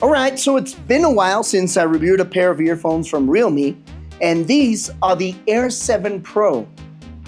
Alright, so it's been a while since I reviewed a pair of earphones from Realme, and these are the Air7 Pro.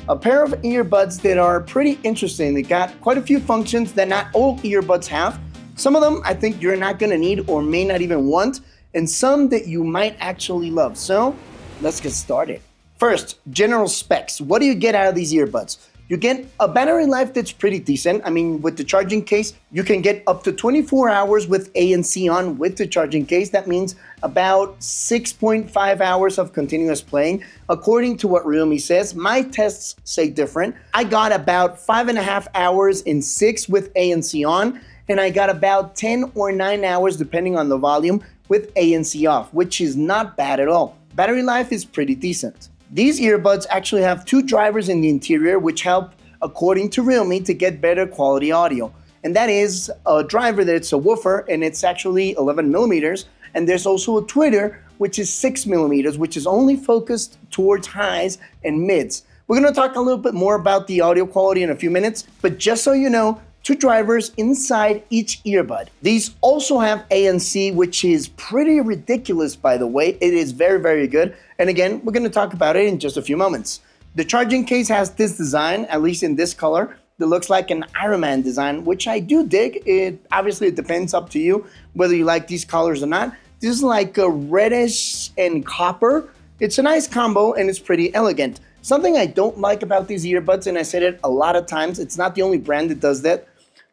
A pair of earbuds that are pretty interesting. They got quite a few functions that not all earbuds have. Some of them I think you're not going to need or may not even want, and some that you might actually love. So let's get started. First, general specs. What do you get out of these earbuds? You get a battery life that's pretty decent. I mean, with the charging case, you can get up to 24 hours with ANC on with the charging case. That means about 6.5 hours of continuous playing, according to what Realme says. My tests say different. I got about 5.5 hours in 6 with ANC on, and I got about 10 or 9 hours, depending on the volume, with ANC off, which is not bad at all. Battery life is pretty decent. These earbuds actually have 2 drivers in the interior which help, according to Realme, to get better quality audio. And that is a driver that's a woofer, and it's actually 11 millimeters. And there's also a tweeter, which is 6 millimeters, which is only focused towards highs and mids. We're going to talk a little bit more about the audio quality in a few minutes, but just so you know, 2 drivers inside each earbud. These also have ANC, which is pretty ridiculous, by the way. It is very, very good. And again, we're going to talk about it in just a few moments. The charging case has this design, at least in this color, that looks like an Iron Man design, which I do dig. It depends up to you whether you like these colors or not. This is like a reddish and copper. It's a nice combo and it's pretty elegant. Something I don't like about these earbuds, and I said it a lot of times, it's not the only brand that does that,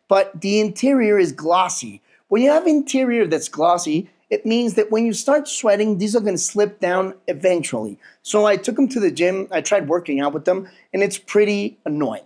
but the interior is glossy. When you have interior that's glossy, it means that when you start sweating, these are going to slip down eventually. So I took them to the gym, I tried working out with them, and it's pretty annoying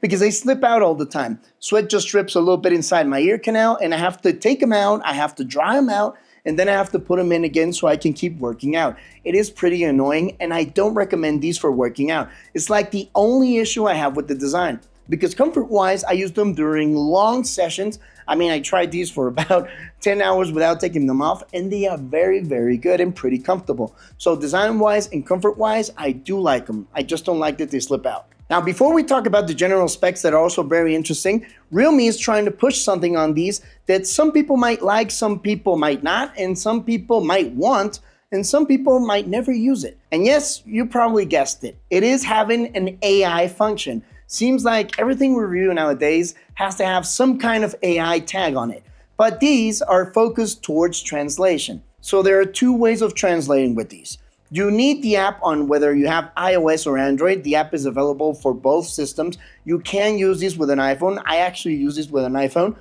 because they slip out all the time. Sweat just drips a little bit inside my ear canal, and I have to take them out, I have to dry them out, and then I have to put them in again so I can keep working out. It is pretty annoying, and I don't recommend these for working out. It's like the only issue I have with the design. Because comfort-wise, I use them during long sessions. I mean, I tried these for about 10 hours without taking them off, and they are very, very good and pretty comfortable. So design-wise and comfort-wise, I do like them. I just don't like that they slip out. Now, before we talk about the general specs that are also very interesting, Realme is trying to push something on these that some people might like, some people might not, and some people might want, and some people might never use it. And yes, you probably guessed it. It is having an AI function. Seems like everything we review nowadays has to have some kind of AI tag on it. But these are focused towards translation. So there are 2 ways of translating with these. You need the app on whether you have iOS or Android. The app is available for both systems. You can use this with an iPhone. I actually use this with an iPhone.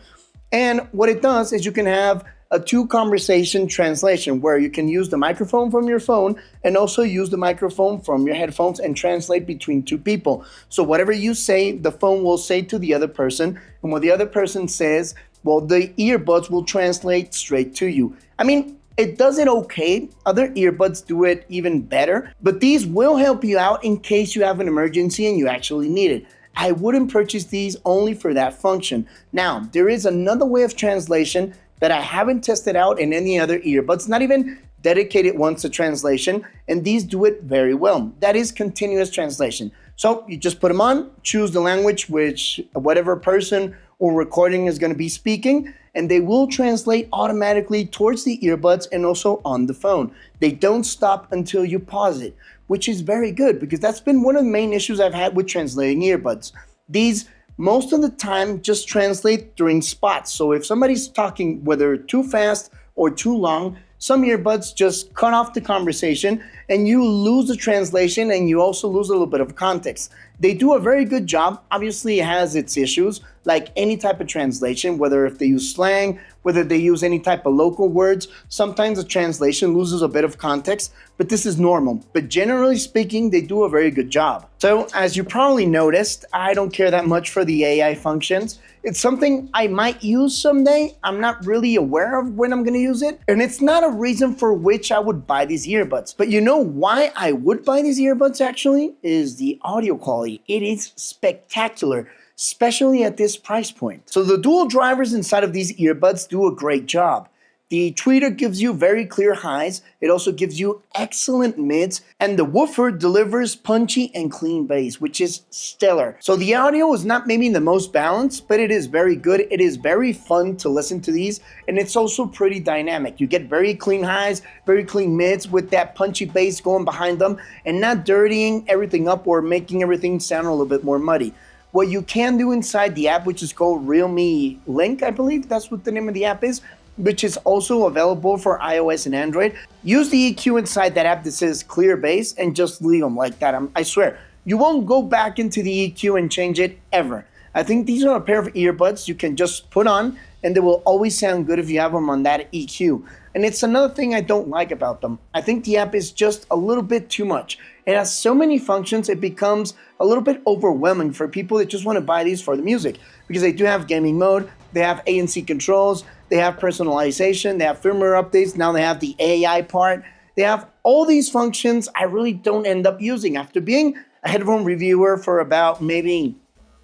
And what it does is you can have a 2-conversation translation where you can use the microphone from your phone and also use the microphone from your headphones and translate between 2 people. So whatever you say, the phone will say to the other person, and what the other person says, well, the earbuds will translate straight to you. I mean, it does it okay. Other earbuds do it even better, but these will help you out in case you have an emergency and you actually need it. I wouldn't purchase these only for that function. Now, there is another way of translation that I haven't tested out in any other earbuds, not even dedicated ones to translation, and these do it very well. That is continuous translation. So you just put them on, choose the language which whatever person or recording is going to be speaking, and they will translate automatically towards the earbuds and also on the phone. They don't stop until you pause it, which is very good because that's been one of the main issues I've had with translating earbuds. These most of the time just translate during spots. So if somebody's talking, whether too fast or too long, some earbuds just cut off the conversation and you lose the translation and you also lose a little bit of context. They do a very good job. Obviously, it has its issues, like any type of translation, whether if they use slang, whether they use any type of local words. Sometimes the translation loses a bit of context, but this is normal. But generally speaking, they do a very good job. So as you probably noticed, I don't care that much for the AI functions. It's something I might use someday. I'm not really aware of when I'm going to use it. And it's not a reason for which I would buy these earbuds. But you know why I would buy these earbuds actually? Is the audio quality. It is spectacular, especially at this price point. So the dual drivers inside of these earbuds do a great job. The tweeter gives you very clear highs. It also gives you excellent mids, and the woofer delivers punchy and clean bass, which is stellar. So the audio is not maybe the most balanced, but it is very good. It is very fun to listen to these, and it's also pretty dynamic. You get very clean highs, very clean mids with that punchy bass going behind them, and not dirtying everything up or making everything sound a little bit more muddy. What you can do inside the app, which is called Realme Link, I believe that's what the name of the app is, which is also available for iOS and Android. Use the EQ inside that app that says clear bass and just leave them like that. I swear, you won't go back into the EQ and change it ever. I think these are a pair of earbuds you can just put on and they will always sound good if you have them on that EQ. And it's another thing I don't like about them. I think the app is just a little bit too much. It has so many functions, it becomes a little bit overwhelming for people that just want to buy these for the music, because they do have gaming mode, they have ANC controls, they have personalization, they have firmware updates, now they have the AI part. They have all these functions I really don't end up using. After being a headphone reviewer for about maybe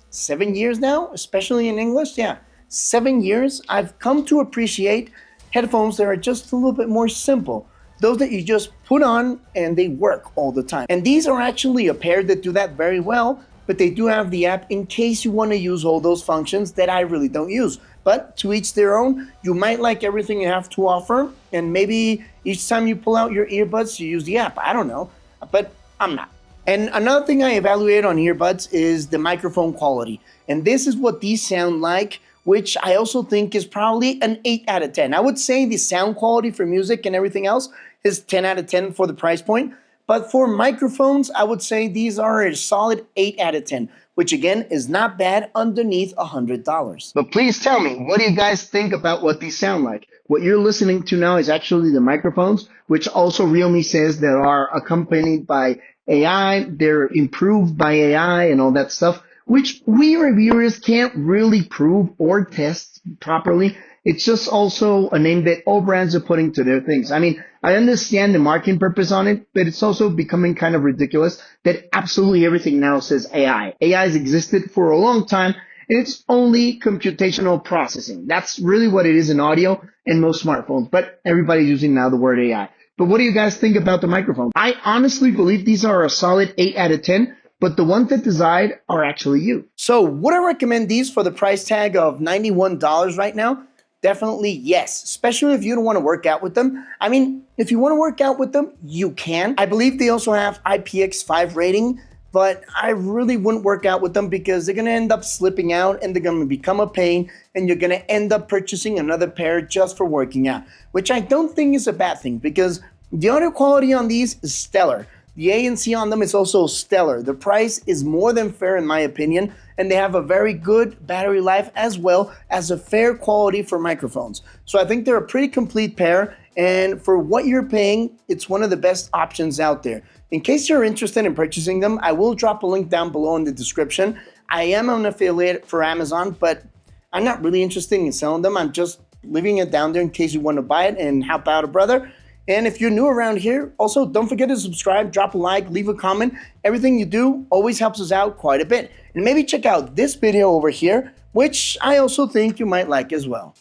7 years now, especially in English, 7 years, I've come to appreciate headphones that are just a little bit more simple. Those that you just put on and they work all the time. And these are actually a pair that do that very well, but they do have the app in case you want to use all those functions that I really don't use. But to each their own, you might like everything you have to offer, and maybe each time you pull out your earbuds, you use the app. I don't know, but I'm not. And another thing I evaluate on earbuds is the microphone quality. And this is what these sound like, which I also think is probably an 8 out of 10. I would say the sound quality for music and everything else is 10 out of 10 for the price point. But for microphones, I would say these are a solid 8 out of 10, which again is not bad underneath $100. But please tell me, what do you guys think about what these sound like? What you're listening to now is actually the microphones, which also Realme says that are accompanied by AI, they're improved by AI and all that stuff, which we reviewers can't really prove or test properly. It's just also a name that all brands are putting to their things. I mean, I understand the marketing purpose on it, but it's also becoming kind of ridiculous that absolutely everything now says AI. AI has existed for a long time, and it's only computational processing. That's really what it is in audio and most smartphones, but everybody's using now the word AI. But what do you guys think about the microphone? I honestly believe these are a solid 8 out of 10. But the ones that decide are actually you. So would I recommend these for the price tag of $91 right now? Definitely yes, especially if you don't want to work out with them. I mean, if you want to work out with them, you can. I believe they also have IPX5 rating, but I really wouldn't work out with them because they're going to end up slipping out and they're going to become a pain, and you're going to end up purchasing another pair just for working out, which I don't think is a bad thing because the audio quality on these is stellar. The ANC on them is also stellar. The price is more than fair in my opinion, and they have a very good battery life as well as a fair quality for microphones. So I think they're a pretty complete pair, and for what you're paying, it's one of the best options out there. In case you're interested in purchasing them, I will drop a link down below in the description. I am an affiliate for Amazon, but I'm not really interested in selling them. I'm just leaving it down there in case you want to buy it and help out a brother. And if you're new around here, also don't forget to subscribe, drop a like, leave a comment. Everything you do always helps us out quite a bit. And maybe check out this video over here, which I also think you might like as well.